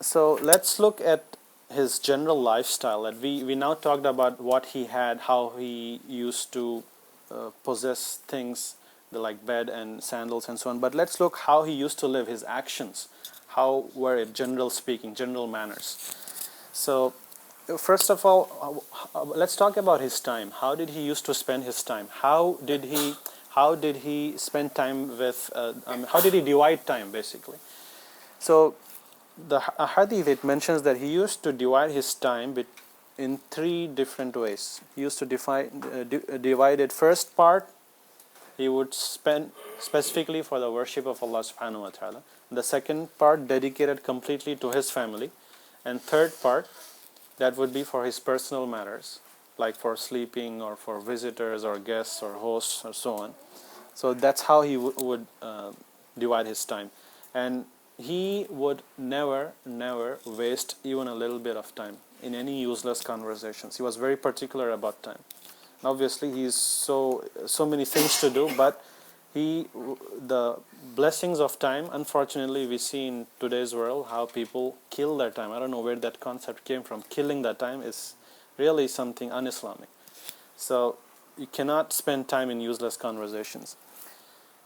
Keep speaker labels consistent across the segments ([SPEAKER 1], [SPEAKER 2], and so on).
[SPEAKER 1] So let's look at his general lifestyle. That we now talked about what he had, how he used to possess things like bed and sandals and so on. But let's look how he used to live, his actions. How were it, general speaking, general manners. So first of all, let's talk about his time. How did he used to spend his time? How did he spend time with? How did he divide time, basically? So the hadith, it mentions that he used to divide his time in three different ways. He used to divide it. First part, he would spend specifically for the worship of Allah subhanahu wa ta'ala. The second part dedicated completely to his family. And third part, that would be for his personal matters, like for sleeping or for visitors or guests or hosts or so on. So that's how he would divide his time. And he would never waste even a little bit of time in any useless conversations. He was very particular about time. Obviously, he's so many things to do, but the blessings of time, unfortunately, we see in today's world how people kill their time. I don't know where that concept came from. Killing that time is really something un-Islamic. So you cannot spend time in useless conversations.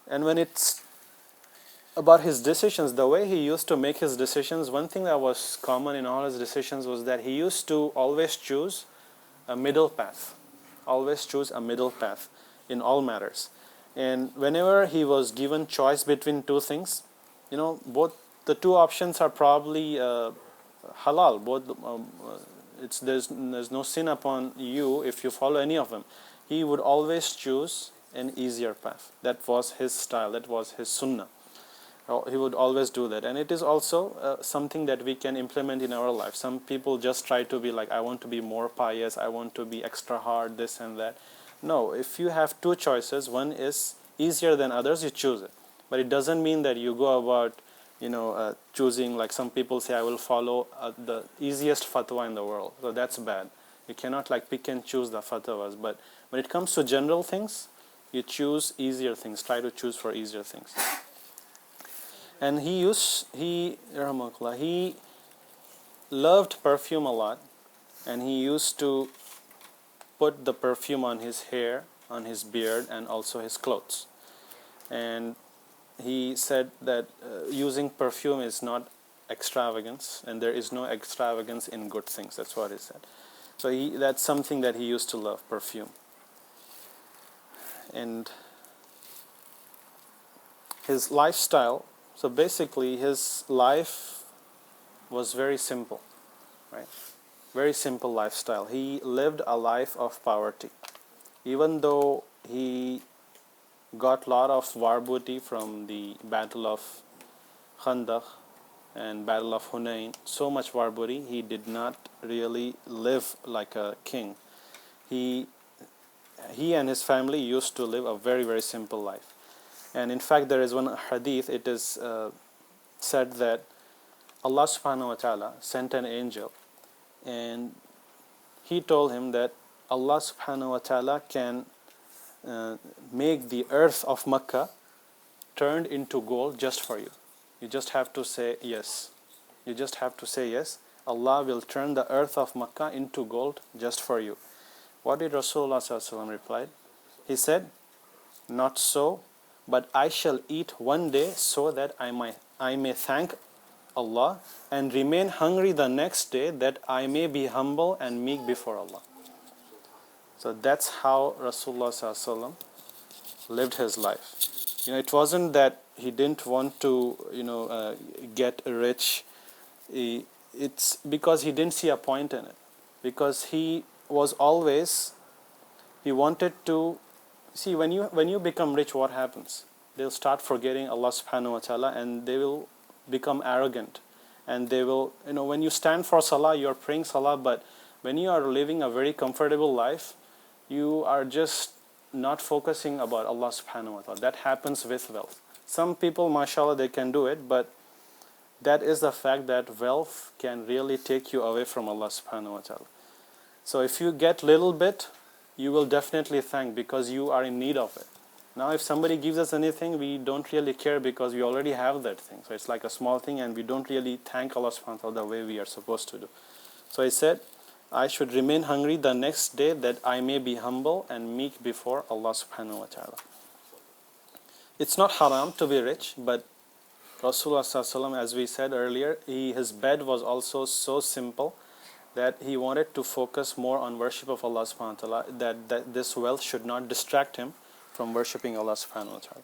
[SPEAKER 1] And when it's about his decisions, the way he used to make his decisions, one thing that was common in all his decisions was that he used to always choose a middle path. Always choose a middle path in all matters. And whenever he was given choice between two things, both the two options are probably halal. Both there's no sin upon you if you follow any of them. He would always choose an easier path. That was his style. That was his sunnah. He would always do that. And it is also something that we can implement in our life. Some people just try to be like, I want to be more pious, I want to be extra hard, this and that. No, if you have two choices, one is easier than others, you choose it. But it doesn't mean that you go about choosing, like some people say, I will follow the easiest fatwa in the world. So that's bad. You cannot pick and choose the fatwas. But when it comes to general things, you choose easier things. Try to choose for easier things. And he loved perfume a lot, and he used to put the perfume on his hair, on his beard, and also his clothes. And he said that using perfume is not extravagance, and there is no extravagance in good things. That's what he said. So that's something that he used to love, perfume. And his lifestyle, so basically his life was very simple, right? Very simple lifestyle. He lived a life of poverty. Even though he got a lot of war booty from the Battle of Khandaq and Battle of Hunain, so much war booty, he did not really live like a king. He and his family used to live a very, very simple life. And in fact, there is one hadith, it is said that Allah subhanahu wa ta'ala sent an angel, and he told him that Allah subhanahu wa ta'ala can make the earth of Makkah turned into gold just for you. You just have to say yes. You just have to say yes. Allah will turn the earth of Makkah into gold just for you. What did Rasulullah sallallahu alaihi wasallam reply? He said, not so, but I shall eat one day so that I may thank Allah, and remain hungry the next day that I may be humble and meek before Allah. So that's how Rasulullah sallallahu alaihi wasallam lived his life. It wasn't that he didn't want to get rich. It's because he didn't see a point in it. Because he wanted to see, when you become rich, what happens? They'll start forgetting Allah subhanahu wa ta'ala, and they will become arrogant. And they will, when you stand for salah, you're praying salah, but when you are living a very comfortable life, you are just not focusing about Allah subhanahu wa ta'ala. That happens with wealth. Some people, mashallah, they can do it, but that is the fact that wealth can really take you away from Allah subhanahu wa ta'ala. So if you get little bit, you will definitely thank, because you are in need of it. Now if somebody gives us anything, we don't really care because we already have that thing. So it's like a small thing and we don't really thank Allah subhanahu wa ta'ala the way we are supposed to do. So I said, I should remain hungry the next day that I may be humble and meek before Allah subhanahu wa ta'ala. It's not haram to be rich, but Rasulullah sallallahu alaihi wasallam, as we said earlier, his bed was also so simple that he wanted to focus more on worship of Allah subhanahu wa ta'ala, that this wealth should not distract him from worshipping Allah subhanahu wa ta'ala.